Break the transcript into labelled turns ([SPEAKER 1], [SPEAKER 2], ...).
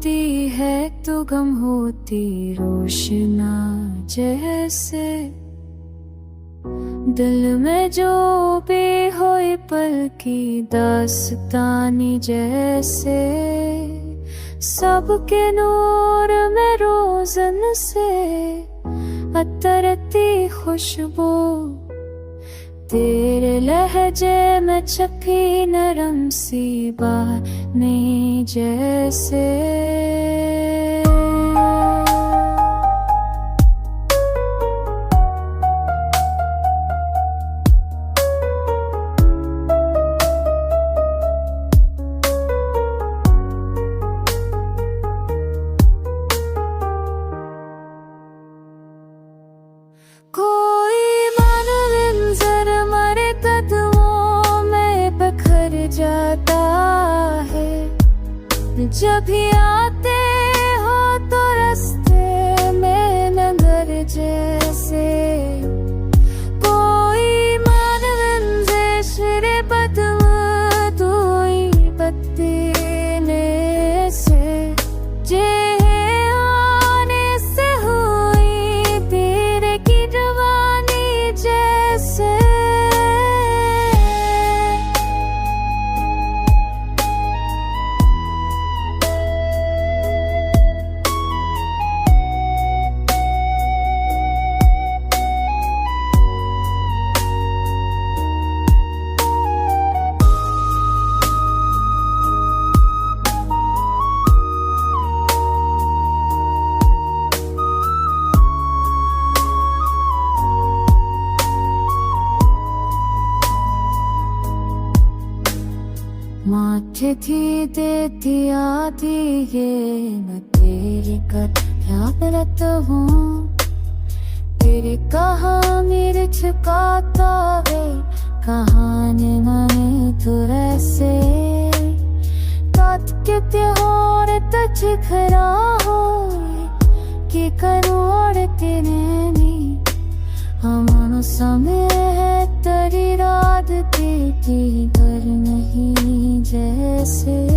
[SPEAKER 1] होती है तो गम होती रोशना जैसे, दिल में जो भी होई पल की दास्तानी जैसे, सबके नूर में रोज़न से अतरती खुशबू, तेरे लहजे में छपी नरम सी बातें जैसे। कोई मनज़र मरे कदमों में बिखर जाता है, जब भी आते हो तो रास्ते में नगर जैसे। कोई मनज़र बदम दुई बत्ती ने से, जे माथे थी देती आती ये मैं तेरी कथ्यारत हूँ, तेरी कहाँ मेरे छुकाता है कहानी में तुरे से। तात्क्य और तचिखरा हो कि करोड़ तेरे नहीं, हम समय है तेरी रात तेरी घर नहीं जैसे।